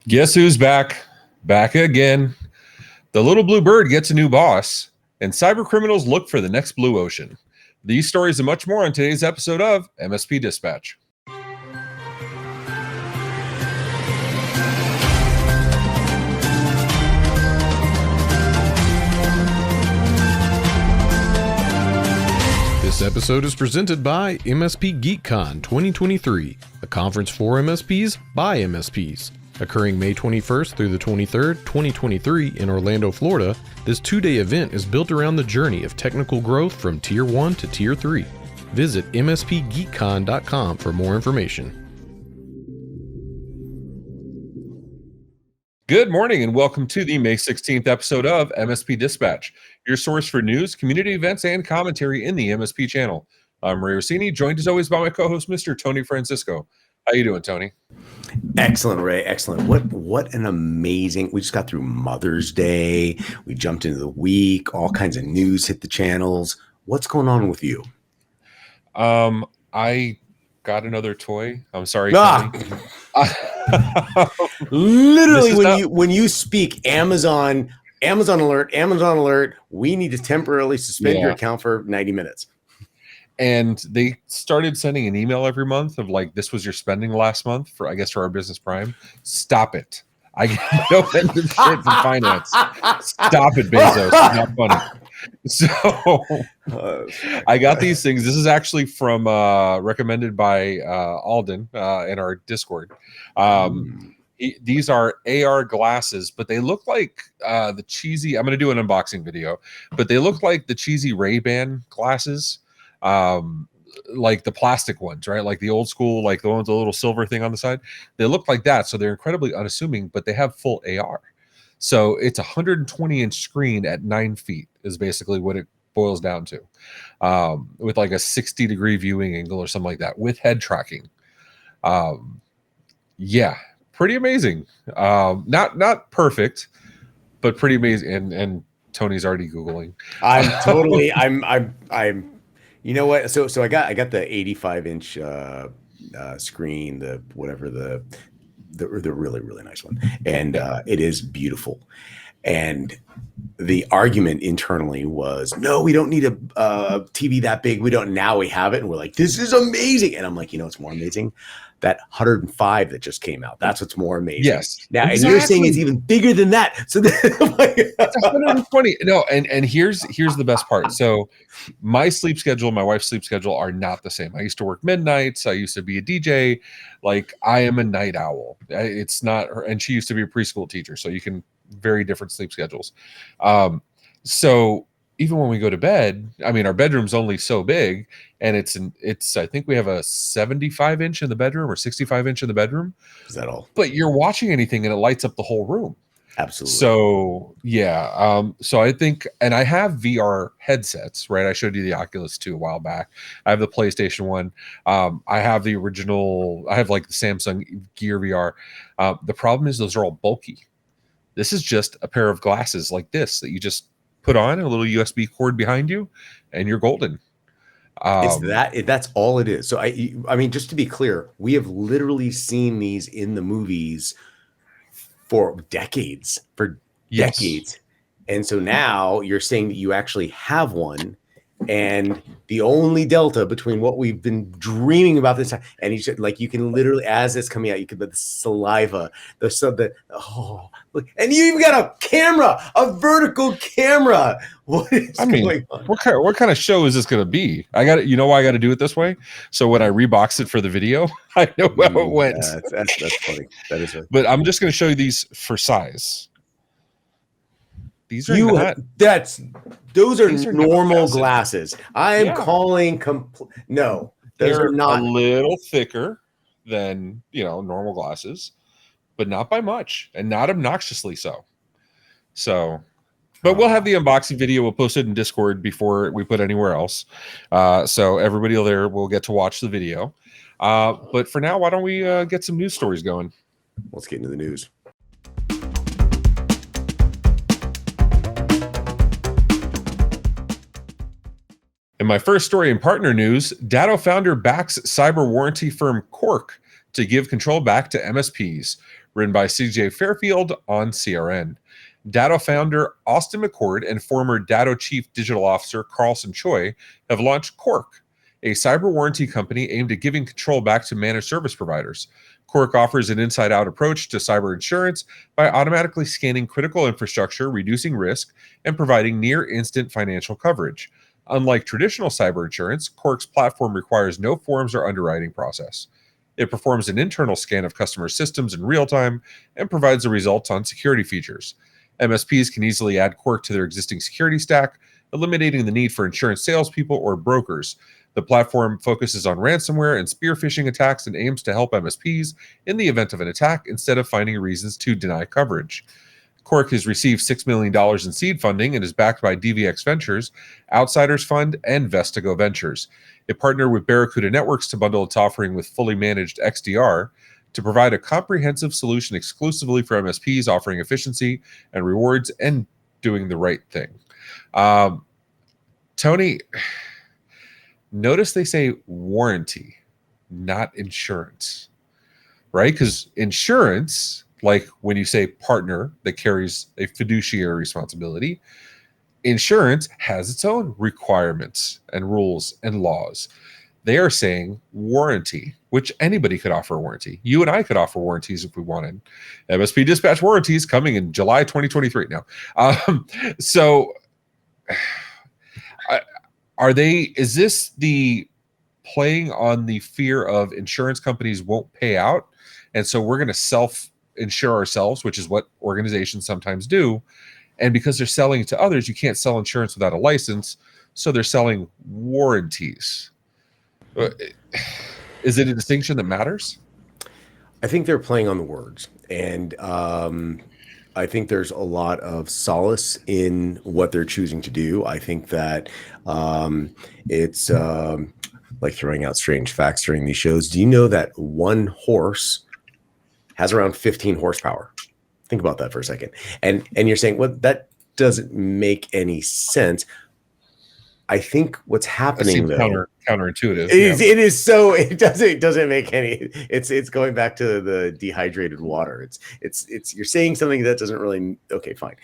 Guess who's back? Back again. The little blue bird gets a new boss, and cyber criminals look for the next blue ocean. These stories and much more on today's episode of MSP Dispatch. This episode is presented by MSP GeekCon 2023, a conference for MSPs by MSPs. Occurring May 21st through the 23rd, 2023 in Orlando, Florida, this two-day event is built around the journey of technical growth from Tier 1 to Tier 3. Visit mspgeekcon.com for more information. Good morning and welcome to the May 16th episode of MSP Dispatch, your source for news, community events, and commentary in the MSP channel. I'm Ray Rossini, joined as always by my co-host, Mr. Tony Francisco. How you doing, Tony? Excellent, Ray. Excellent. What an amazing. We just got through Mother's Day. We jumped into the week. All kinds of news hit the channels. What's going on with you? I got another toy. I'm sorry. Literally, when you speak Amazon alert, we need to temporarily suspend your account for 90 minutes. And they started sending an email every month of like, this was your spending last month for our Business Prime. Stop it. I get no end of shit for finance. Stop it, Bezos. It's not funny. So I got these things. This is actually from recommended by Alden in our Discord. These are AR glasses, but they look like the cheesy, I'm going to do an unboxing video, but they look like the cheesy Ray-Ban glasses. Like the plastic ones, right? Like the old school, like the ones with the little silver thing on the side. They look like that. So they're incredibly unassuming, but they have full AR. So it's a 120-inch screen at 9 feet is basically what it boils down to, with like a 60-degree viewing angle or something like that with head tracking. Yeah, pretty amazing. Not perfect, but pretty amazing. And Tony's already Googling. I'm you know what? So I got the 85-inch screen, the really, really nice one. And it is beautiful. And the argument internally was, no, we don't need a TV that big. Now we have it. And we're like, this is amazing. And I'm like, it's more amazing. That 105 that just came out. That's what's more amazing. Yes. Now, exactly. And you're saying it's even bigger than that. So it's 120. No, and here's the best part. So my sleep schedule, my wife's sleep schedule are not the same. I used to work midnights. I used to be a DJ. Like I am a night owl. It's not her, and she used to be a preschool teacher. So you can very different sleep schedules. So even when we go to bed, I mean, our bedroom's only so big, and it's I think we have a 75-inch in the bedroom or 65-inch in the bedroom. Is that all? But you're watching anything and it lights up the whole room. Absolutely. So yeah. So I think, and I have VR headsets, right? I showed you the Oculus 2 a while back. I have the PlayStation 1. I have the original, I have like the Samsung Gear VR. The problem is those are all bulky. This is just a pair of glasses like this that you just put on a little USB cord behind you and you're golden. That's all it is. So I mean, just to be clear, we have literally seen these in the movies for decades. And so now you're saying that you actually have one, and the only delta between what we've been dreaming about this time, and you should, like, you can literally, as it's coming out, you can put the saliva, look, and you even got a camera, a vertical camera. What is going on? What kind of show is this going to be? I got it. You know why I got to do it this way? So when I rebox it for the video, I know how it went. That's funny. That is funny. But I'm just going to show you these for size. These are those are normal glasses. I am calling no, those they're are not a little thicker than normal glasses, but not by much, and not obnoxiously so. So, but we'll have the unboxing video. We'll post it in Discord before we put anywhere else, so everybody there will get to watch the video. But for now, why don't we get some news stories going? Let's get into the news. In my first story in partner news, Datto founder backs cyber warranty firm Quark to give control back to MSPs. written by CJ Fairfield on CRN. Datto founder Austin McCord and former Datto chief digital officer Carlson Choi have launched Cork, a cyber warranty company aimed at giving control back to managed service providers. Cork offers an inside-out approach to cyber insurance by automatically scanning critical infrastructure, reducing risk, and providing near-instant financial coverage. Unlike traditional cyber insurance, Cork's platform requires no forms or underwriting process. It performs an internal scan of customer systems in real time and provides the results on security features. MSPs can easily add Cork to their existing security stack, eliminating the need for insurance salespeople or brokers. The platform focuses on ransomware and spear phishing attacks and aims to help MSPs in the event of an attack instead of finding reasons to deny coverage. Cork has received $6 million in seed funding and is backed by DVX Ventures, Outsiders Fund, and Vestigo Ventures. It partnered with Barracuda Networks to bundle its offering with fully managed XDR to provide a comprehensive solution exclusively for MSPs, offering efficiency and rewards and doing the right thing. Tony, notice they say warranty, not insurance, right? Because insurance, like when you say partner that carries a fiduciary responsibility, insurance has its own requirements and rules and laws. They are saying warranty, which anybody could offer a warranty. You and I could offer warranties if we wanted. MSP Dispatch warranties coming in July 2023 now. Is this the playing on the fear of insurance companies won't pay out? And so we're going to self-insure ourselves, which is what organizations sometimes do. And because they're selling to others, you can't sell insurance without a license. So they're selling warranties. Is it a distinction that matters? I think they're playing on the words. And I think there's a lot of solace in what they're choosing to do. I think that it's like throwing out strange facts during these shows. Do you know that one horse has around 15 horsepower? Think about that for a second. And you're saying, well, that doesn't make any sense. I think what's happening though, counterintuitive. It is so it doesn't make any. It's going back to the dehydrated water. It's you're saying something that doesn't really. Okay, fine.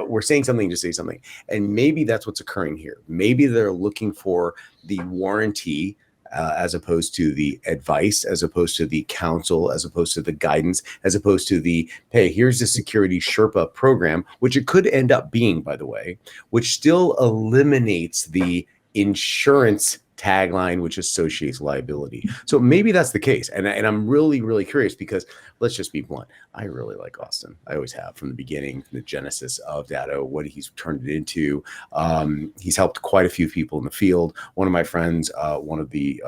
We're saying something to say something, and maybe that's what's occurring here. Maybe they're looking for the warranty. As opposed to the advice, as opposed to the counsel, as opposed to the guidance, as opposed to the, hey, here's the security Sherpa program, which it could end up being, by the way, which still eliminates the insurance tagline, which associates liability. So maybe that's the case. And I'm really, really curious because let's just be blunt. I really like Austin. I always have from the beginning, the genesis of Datto, what he's turned it into. He's helped quite a few people in the field. One of my friends, one of the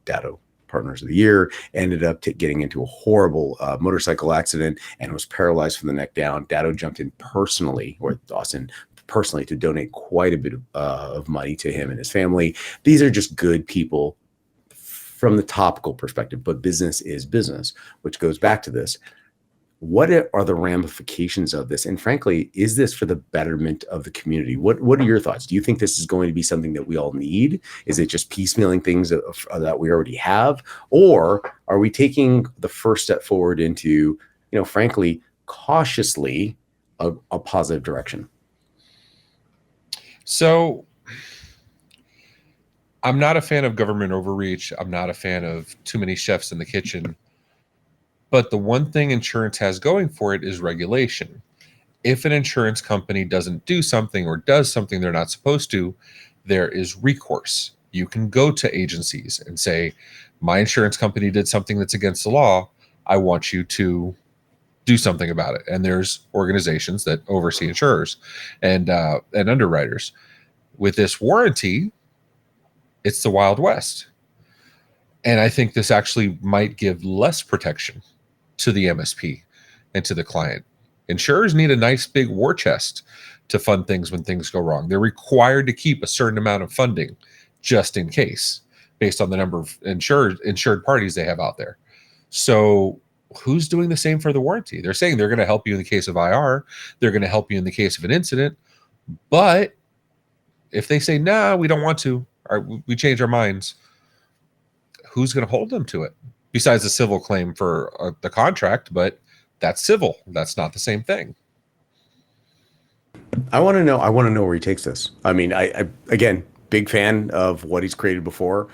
Datto Partners of the Year, ended up getting into a horrible motorcycle accident and was paralyzed from the neck down. Datto jumped in personally, or Austin personally, to donate quite a bit of money to him and his family. These are just good people from the topical perspective, but business is business, which goes back to this. What are the ramifications of this? And frankly, is this for the betterment of the community? What are your thoughts? Do you think this is going to be something that we all need? Is it just piecemealing things that we already have? Or are we taking the first step forward into, frankly, cautiously a positive direction? So I'm not a fan of government overreach. I'm not a fan of too many chefs in the kitchen. But the one thing insurance has going for it is regulation. If an insurance company doesn't do something or does something they're not supposed to, there is recourse. You can go to agencies and say, my insurance company did something that's against the law. I want you to do something about it. And there's organizations that oversee insurers and underwriters. With this warranty, it's the Wild West. And I think this actually might give less protection to the MSP and to the client. Insurers need a nice big war chest to fund things when things go wrong. They're required to keep a certain amount of funding just in case, based on the number of insured parties they have out there. So who's doing the same for the warranty? They're saying they're going to help you in the case of IR. They're going to help you in the case of an incident. But if they say, nah, we don't want to, or we change our minds, who's going to hold them to it? Besides the civil claim for the contract, but that's civil. That's not the same thing. I want to know where he takes this. I mean, I again, big fan of what he's created before.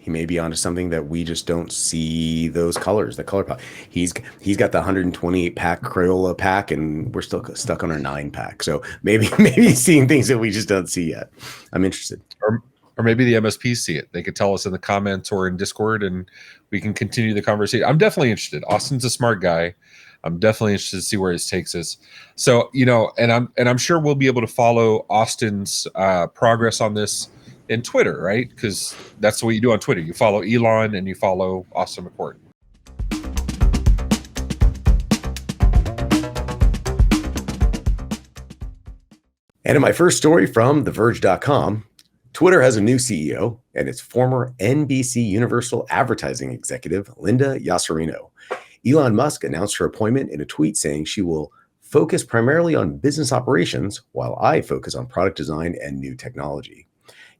He may be onto something that we just don't see those colors, the color palette. He's got the 128 pack Crayola pack, and we're still stuck on our 9 pack. So maybe he's seeing things that we just don't see yet. I'm interested. Or maybe the MSPs see it. They could tell us in the comments or in Discord, and we can continue the conversation. I'm definitely interested. Austin's a smart guy. I'm definitely interested to see where this takes us. So, and I'm sure we'll be able to follow Austin's progress on this in Twitter, right? Because that's what you do on Twitter. You follow Elon and you follow Austin McCourt. And in my first story from TheVerge.com, Twitter has a new CEO, and it's former NBC Universal advertising executive Linda Yasarino. Elon Musk announced her appointment in a tweet saying she will focus primarily on business operations while I focus on product design and new technology.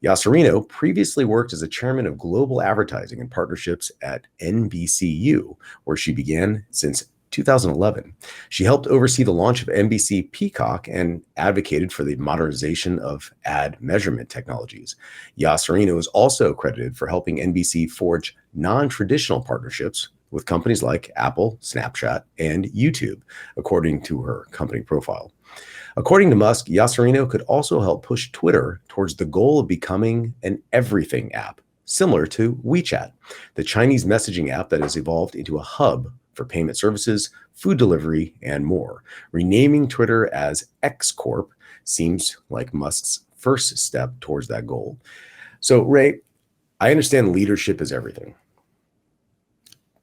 Yasarino previously worked as a chairman of global advertising and partnerships at NBCU, where she began since 2011. She helped oversee the launch of NBC Peacock and advocated for the modernization of ad measurement technologies. Yasarino is also credited for helping NBC forge non-traditional partnerships with companies like Apple, Snapchat, and YouTube, according to her company profile. According to Musk, Yasarino could also help push Twitter towards the goal of becoming an everything app, similar to WeChat, the Chinese messaging app that has evolved into a hub for payment services, food delivery, and more. Renaming Twitter as X Corp seems like Musk's first step towards that goal. So, Ray, I understand leadership is everything,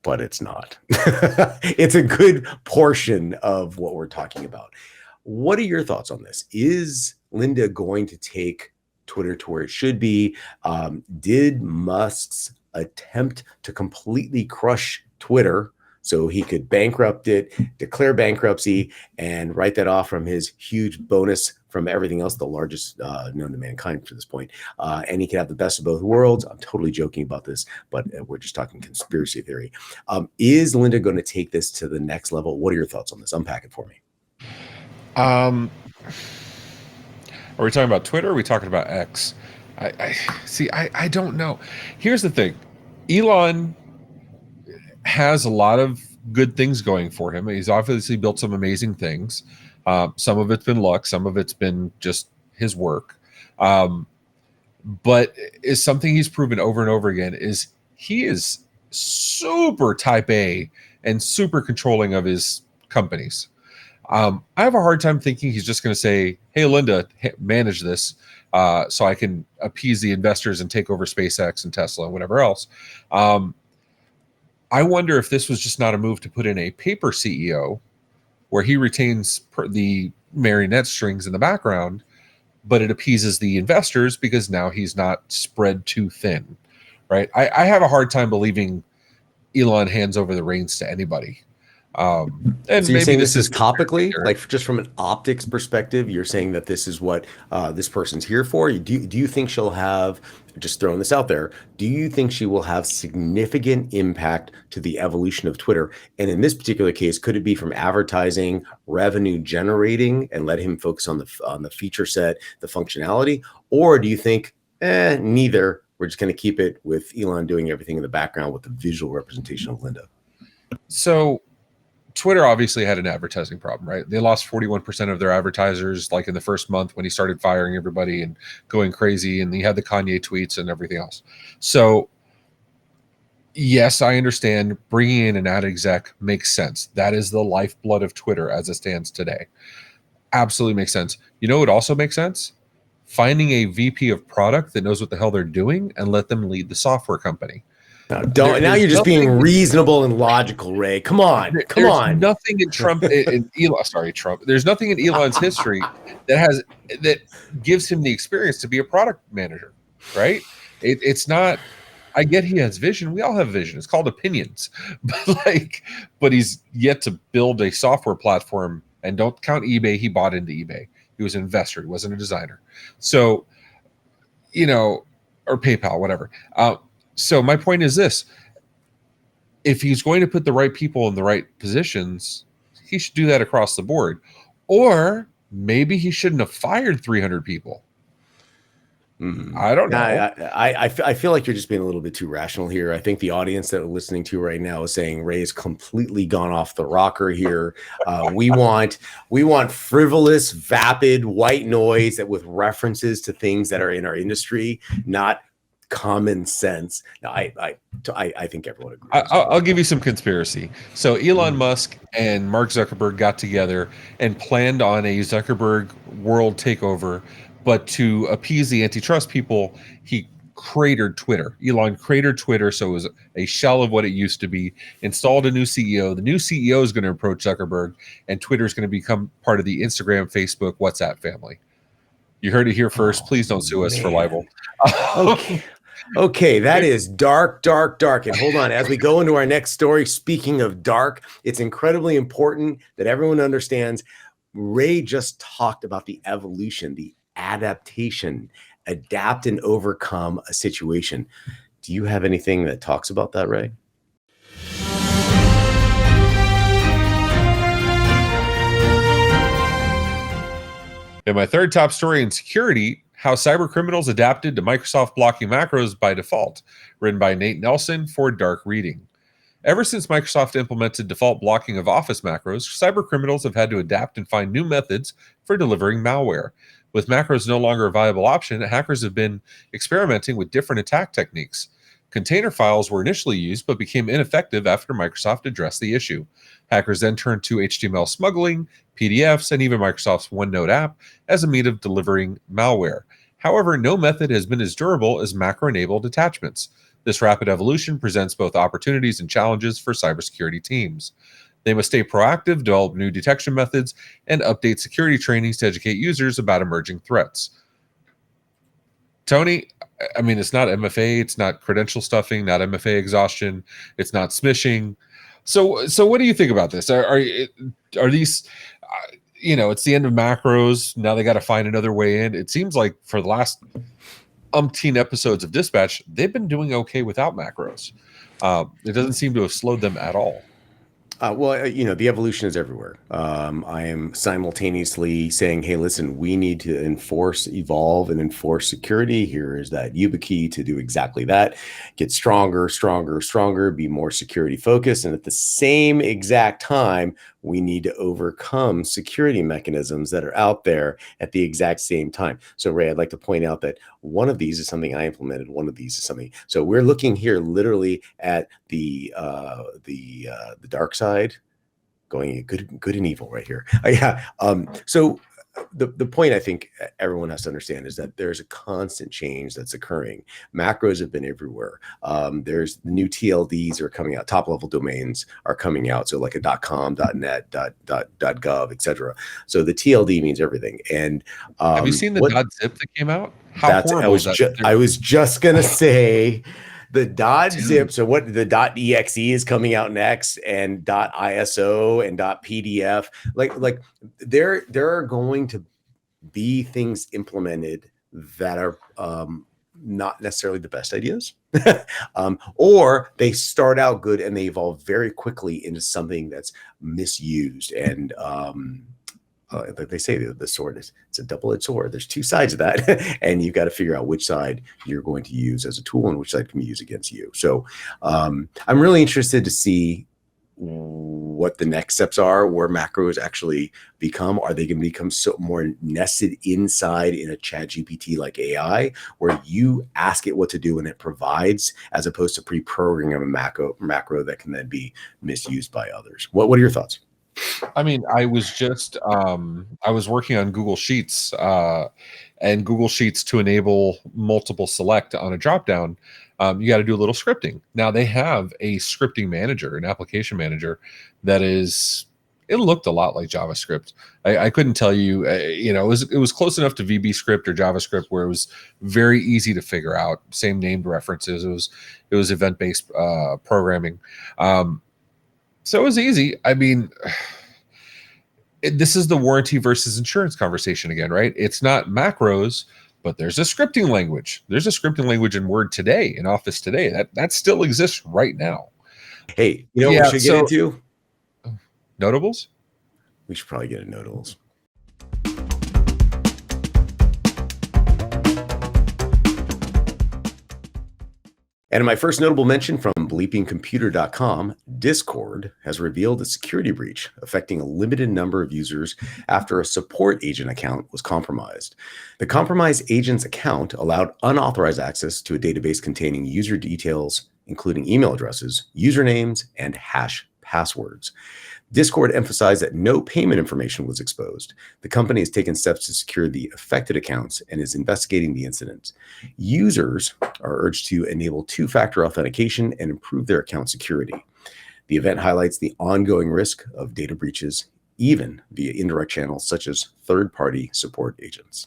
but it's not. It's a good portion of what we're talking about. What are your thoughts on this? Is Linda going to take Twitter to where it should be? Did Musk's attempt to completely crush Twitter so he could bankrupt it, declare bankruptcy, and write that off from his huge bonus from everything else, the largest known to mankind to this point, and he could have the best of both worlds? I'm totally joking about this, but we're just talking conspiracy theory. Is Linda going to take this to the next level? What are your thoughts on this? Unpack it for me. Are we talking about Twitter? Or are we talking about X? I don't know. Here's the thing. Elon has a lot of good things going for him. He's obviously built some amazing things. Some of it's been luck. Some of it's been just his work. But is something he's proven over and over again is he is super type A and super controlling of his companies. I have a hard time thinking he's just going to say, hey, Linda, manage this so I can appease the investors and take over SpaceX and Tesla and whatever else. I wonder if this was just not a move to put in a paper CEO where he retains the marionette strings in the background, but it appeases the investors because now he's not spread too thin, right? I have a hard time believing Elon hands over the reins to anybody. And so you're maybe saying this is topically, like just from an optics perspective, you're saying that this is what this person's here for? Do you think she'll have, just throwing this out there, do you think she will have significant impact to the evolution of Twitter? And in this particular case, could it be from advertising, revenue generating, and let him focus on the feature set, the functionality? Or do you think, neither, we're just going to keep it with Elon doing everything in the background with the visual representation of Linda? So Twitter obviously had an advertising problem, right? They lost 41% of their advertisers like in the first month when he started firing everybody and going crazy, and he had the Kanye tweets and everything else. So yes, I understand bringing in an ad exec makes sense. That is the lifeblood of Twitter as it stands today. Absolutely makes sense. You know what also makes sense? Finding a VP of product that knows what the hell they're doing and let them lead the software company. Now you're just being reasonable and logical, Ray. Come on. There's nothing in Trump. There's nothing in Elon's history that gives him the experience to be a product manager, right? It's not. I get he has vision. We all have vision. It's called opinions, but he's yet to build a software platform. And don't count eBay. He bought into eBay. He was an investor. He wasn't a designer. So, or PayPal, whatever. So my point is this. if he's going to put the right people in the right positions, he should do that across the board. Or maybe he shouldn't have fired 300 people. I don't know. I feel like you're just being a little bit too rational here. I think the audience that we're listening to right now is saying Ray is completely gone off the rocker here. We want frivolous, vapid, white noise that with references to things that are in our industry, not common sense. Now, I think everyone agrees. I'll give you some conspiracy. So Elon Musk and Mark Zuckerberg got together and planned on a Zuckerberg world takeover. But to appease the antitrust people, he cratered Twitter. Elon cratered Twitter, so it was a shell of what it used to be, installed a new CEO. The new CEO is going to approach Zuckerberg, and Twitter is going to become part of the Instagram, Facebook, WhatsApp family. You heard it here first. Please don't sue us for libel. Okay, that is dark, dark, dark. And hold on, as we go into our next story, speaking of dark, it's incredibly important that everyone understands Ray just talked about the evolution, the adaptation, adapt and overcome a situation. Do you have anything that talks about that, Ray? And my third top story in security, how cyber criminals adapted to Microsoft blocking macros by default, written by Nate Nelson for Dark Reading. Ever since Microsoft implemented default blocking of Office macros, cyber criminals have had to adapt and find new methods for delivering malware. With macros no longer a viable option, hackers have been experimenting with different attack techniques. Container files were initially used but became ineffective after Microsoft addressed the issue. Hackers then turned to HTML smuggling, PDFs, and even Microsoft's OneNote app as a means of delivering malware. However, no method has been as durable as macro-enabled attachments. This rapid evolution presents both opportunities and challenges for cybersecurity teams. They must stay proactive, develop new detection methods, and update security trainings to educate users about emerging threats. Tony, I mean, it's not MFA, it's not credential stuffing, not MFA exhaustion, it's not smishing. So what do you think about this? Are these, it's the end of macros. Now they got to find another way in. It seems like for the last umpteen episodes of Dispatch, they've been doing okay without macros. It doesn't seem to have slowed them at all. The evolution is everywhere. I am simultaneously saying, hey, listen, we need to evolve and enforce security. Here is that YubiKey to do exactly that. Get stronger, be more security focused. And at the same exact time, we need to overcome security mechanisms that are out there at the exact same time. So, Ray, I'd like to point out that one of these is something I implemented. One of these is something. So we're looking here literally at the dark side, going good and evil right here. So the point I think everyone has to understand is that there's a constant change that's occurring. Macros have been everywhere. There's the new TLDs are coming out. Top level domains are coming out. So like a .com, .net, .gov, etc. So the TLD means everything. And have you seen the .zip that came out? How horrible is that? I was just gonna say. The .zip, so what the .exe is coming out next, and .iso and .pdf, like there are going to be things implemented that are not necessarily the best ideas, or they start out good and they evolve very quickly into something that's misused. And like they say, the sword it's a double-edged sword. There's two sides of that, and you've got to figure out which side you're going to use as a tool and which side can be used against you. So I'm really interested to see what the next steps are, where macros actually become. Are they going to become so more nested inside in a ChatGPT like AI, where you ask it what to do and it provides, as opposed to pre-programming a macro that can then be misused by others? What are your thoughts? I mean, I was just I was working on Google Sheets, and Google Sheets, to enable multiple select on a dropdown, you got to do a little scripting. Now they have a scripting manager, an application manager that it looked a lot like JavaScript. I couldn't tell you, it was close enough to VB script or JavaScript where it was very easy to figure out. Same named references. It was event-based programming. So it was easy. I mean, this is the warranty versus insurance conversation again, right? It's not macros, but there's a scripting language. There's a scripting language in Word today, in Office today. That still exists right now. Hey, you know what we should get into? Notables? We should probably get a notables. And in my first notable mention from bleepingcomputer.com, Discord has revealed a security breach affecting a limited number of users after a support agent account was compromised. The compromised agent's account allowed unauthorized access to a database containing user details, including email addresses, usernames, and hash passwords. Discord emphasized that no payment information was exposed. The company has taken steps to secure the affected accounts and is investigating the incident. Users are urged to enable two-factor authentication and improve their account security. The event highlights the ongoing risk of data breaches, even via indirect channels such as third-party support agents.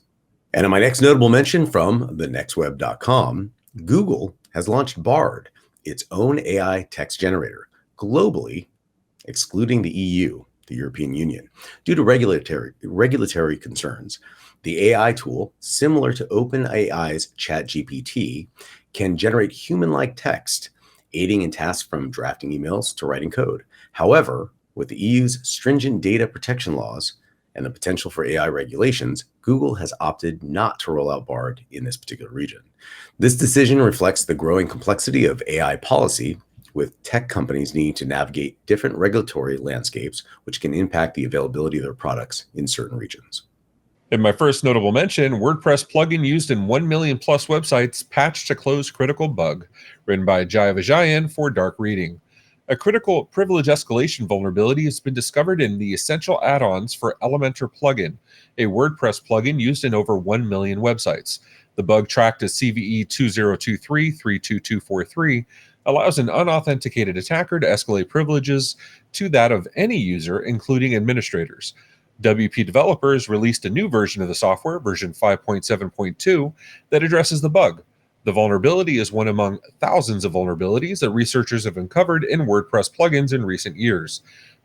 And in my next notable mention from thenextweb.com, Google has launched Bard, its own AI text generator, globally, excluding the EU, the European Union, due to regulatory concerns. The AI tool, similar to OpenAI's ChatGPT, can generate human-like text, aiding in tasks from drafting emails to writing code. However, with the EU's stringent data protection laws and the potential for AI regulations, Google has opted not to roll out Bard in this particular region. This decision reflects the growing complexity of AI policy, with tech companies needing to navigate different regulatory landscapes, which can impact the availability of their products in certain regions. In my first notable mention, WordPress plugin used in 1 million plus websites patched to close critical bug, written by Jaya Vijayan for Dark Reading. A critical privilege escalation vulnerability has been discovered in the Essential Add-ons for Elementor plugin, a WordPress plugin used in over 1 million websites. The bug, tracked as CVE 2023-32243, allows an unauthenticated attacker to escalate privileges to that of any user, including administrators. WP developers released a new version of the software, version 5.7.2, that addresses the bug. The vulnerability is one among thousands of vulnerabilities that researchers have uncovered in WordPress plugins in recent years.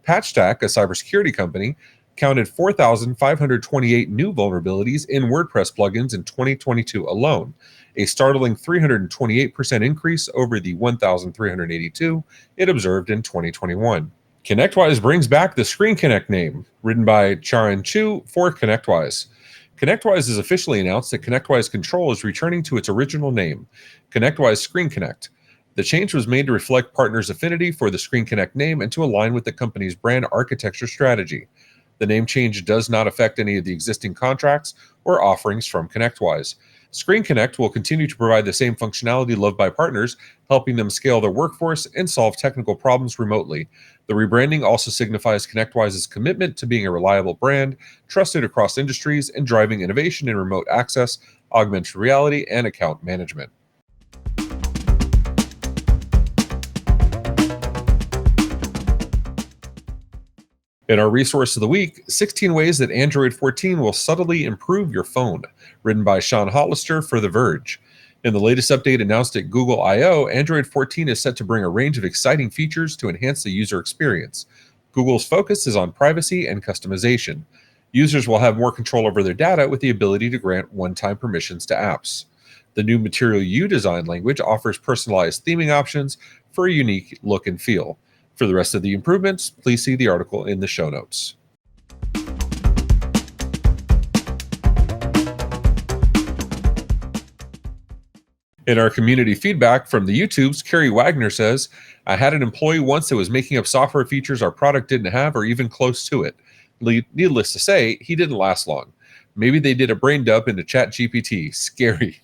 PatchStack, a cybersecurity company, counted 4,528 new vulnerabilities in WordPress plugins in 2022 alone, a startling 328% increase over the 1,382 it observed in 2021. ConnectWise brings back the Screen Connect name, written by Charan Chu for ConnectWise. ConnectWise has officially announced that ConnectWise Control is returning to its original name, ConnectWise Screen Connect. The change was made to reflect partners' affinity for the Screen Connect name and to align with the company's brand architecture strategy. The name change does not affect any of the existing contracts or offerings from ConnectWise. Screen Connect will continue to provide the same functionality loved by partners, helping them scale their workforce and solve technical problems remotely. The rebranding also signifies ConnectWise's commitment to being a reliable brand, trusted across industries, and driving innovation in remote access, augmented reality, and account management. In our resource of the week, 16 ways that Android 14 will subtly improve your phone, written by Sean Hollister for The Verge. In the latest update announced at Google I/O, Android 14 is set to bring a range of exciting features to enhance the user experience. Google's focus is on privacy and customization. Users will have more control over their data with the ability to grant one-time permissions to apps. The new Material You design language offers personalized theming options for a unique look and feel. For the rest of the improvements, please see the article in the show notes. In our community feedback from the YouTubes, Carrie Wagner says, I had an employee once that was making up software features our product didn't have or even close to it. Needless to say, he didn't last long. Maybe they did a brain dump into ChatGPT. Scary.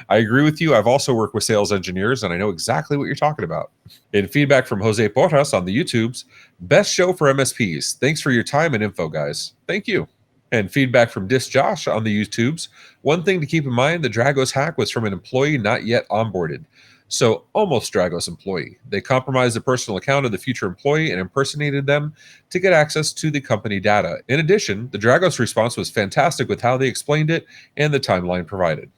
I agree with you. I've also worked with sales engineers, and I know exactly what you're talking about. In feedback from Jose Porras on the YouTubes, best show for MSPs. Thanks for your time and info, guys. Thank you. And feedback from Dis Josh on the YouTubes. One thing to keep in mind, the Dragos hack was from an employee not yet onboarded. So almost Dragos employee. They compromised the personal account of the future employee and impersonated them to get access to the company data. In addition, the Dragos response was fantastic with how they explained it and the timeline provided.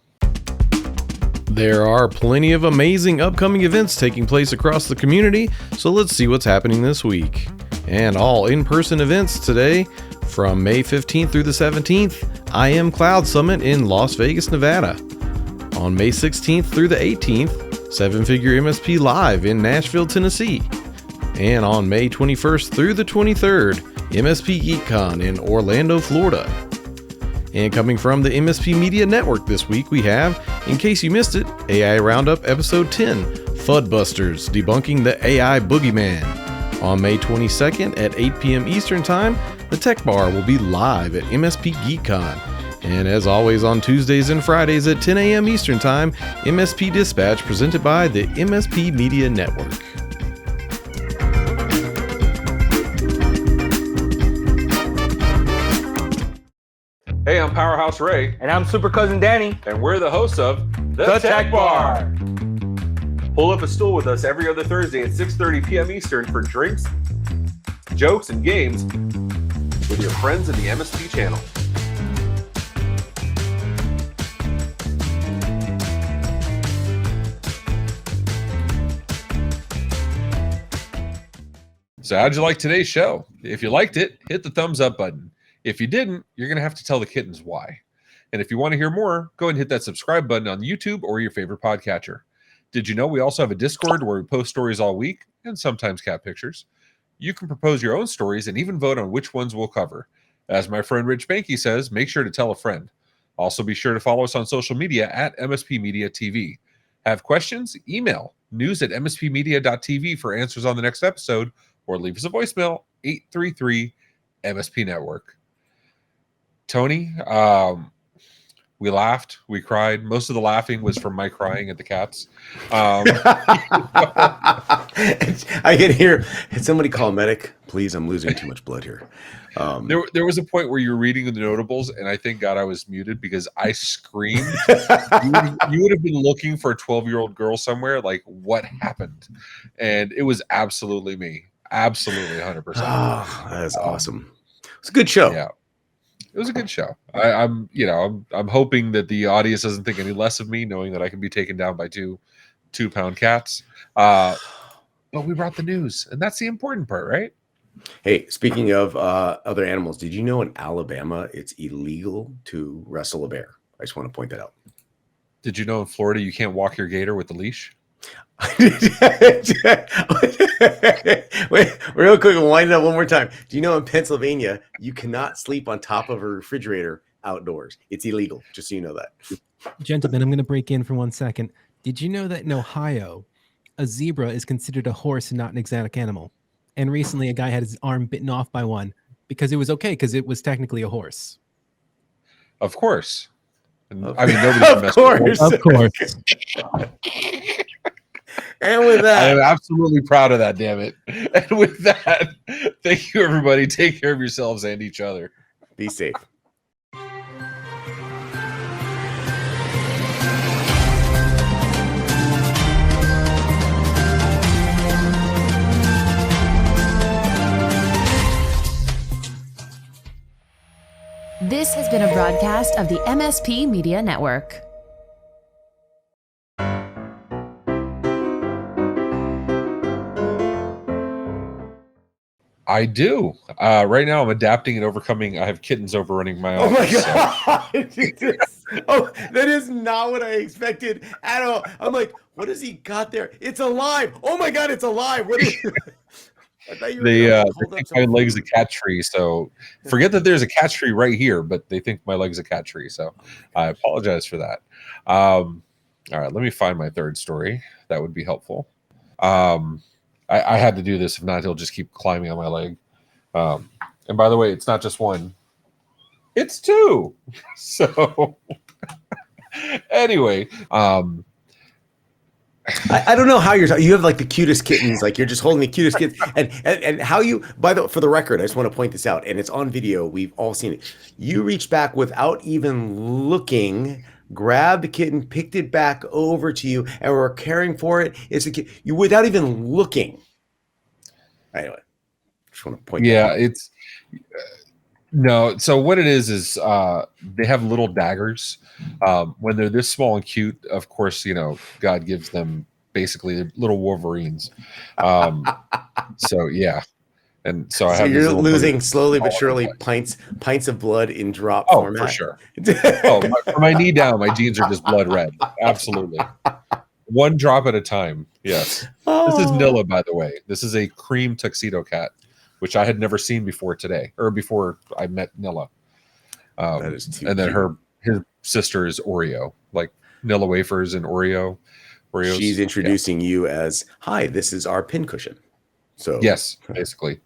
There are plenty of amazing upcoming events taking place across the community, so let's see what's happening this week. And all in-person events today, from May 15th through the 17th, IM Cloud Summit in Las Vegas, Nevada. On May 16th through the 18th, Seven Figure MSP Live in Nashville, Tennessee. And on May 21st through the 23rd, MSP GeekCon in Orlando, Florida. And coming from the MSP Media Network this week, we have, in case you missed it, AI Roundup Episode 10, Fudbusters, Debunking the AI Boogeyman. On May 22nd at 8 p.m. Eastern Time, the Tech Bar will be live at MSP GeekCon. And as always on Tuesdays and Fridays at 10 a.m. Eastern Time, MSP Dispatch presented by the MSP Media Network. Hey, I'm Powerhouse Ray, And I'm Super Cousin Danny. and we're the hosts of The Tech Bar. Pull up a stool with us every other Thursday at 6:30 p.m. Eastern for drinks, jokes, and games with your friends in the MSP channel. So how'd you like today's show? If you liked it, hit the thumbs up button. If you didn't, you're going to have to tell the kittens why. And if you want to hear more, go ahead and hit that subscribe button on YouTube or your favorite podcatcher. Did you know we also have a Discord where we post stories all week and sometimes cat pictures? You can propose your own stories and even vote on which ones we'll cover. As my friend Rich Banky says, make sure to tell a friend. Also be sure to follow us on social media at MSP Media TV. Have questions? Email news@mspmedia.tv for answers on the next episode, or leave us a voicemail, 833 MSP Network. Tony, we laughed, we cried. Most of the laughing was from my crying at the cats. I can hear somebody call a medic. Please, I'm losing too much blood here. There was a point where you were reading the notables, and I thank God I was muted because I screamed. You would have been looking for a 12-year-old girl somewhere, like, what happened? And it was absolutely me. Absolutely 100%. Oh, that's awesome. It's a good show. Yeah. It was a good show. I'm hoping that the audience doesn't think any less of me, knowing that I can be taken down by two 2-pound cats. But we brought the news, and that's the important part, right? Hey, speaking of other animals, did you know in Alabama it's illegal to wrestle a bear? I just want to point that out. Did you know in Florida you can't walk your gator with the leash? Wait, real quick, we'll wind it up one more time. Do you know in Pennsylvania you cannot sleep on top of a refrigerator outdoors? It's illegal, just so you know that. Gentlemen, I'm going to break in for 1 second. Did you know that in Ohio, a zebra is considered a horse and not an exotic animal? And recently a guy had his arm bitten off by one because it was okay because it was technically a horse. Of course. And, Of- I mean, nobody can mess with Of course. And with I am that, absolutely proud of that, damn it. And with that, thank you, everybody. Take care of yourselves and each other. be safe. This has been a broadcast of the MSP Media Network. I do. Right now, I'm adapting and overcoming. I have kittens overrunning my Oh my office. so- god! Oh, that is not what I expected at all. I'm like, what has he got there? It's alive! Oh my god, it's alive! What is? I thought you were They gonna hold up think some my leg's a food. cat tree, so forget that there's a cat tree right here, but they think my leg's a cat tree, so I apologize for that. All right, let me find my third story. That would be helpful. I had to do this. If not, he'll just keep climbing on my leg. And by the way, it's not just one. It's two. So anyway, I don't know how you have like the cutest kittens, like you're just holding the cutest kittens, and how you, for the record, I just want to point this out, and it's on video, we've all seen it. You reached back without even looking, grabbed the kitten, picked it back over to you, and were caring for it. It's a kid, you without even looking. Anyway, just want to point. yeah, that out. it's no. So what it is they have little daggers. When they're this small and cute, of course, God gives them basically little Wolverines. So yeah, and so I So have. these you're little losing boogers slowly but all surely over pints of blood in drop my- format. for sure. Oh, from my knee down, my jeans are just blood red. Absolutely. One drop at a time. Yes. This is Nilla, by the way. This is a cream tuxedo cat, which I had never seen before today, or before I met Nilla. That is too and then cute. his sister is Oreo, like Nilla wafers and Oreos. She's introducing you as, hi, this is our pincushion. So Yes, basically.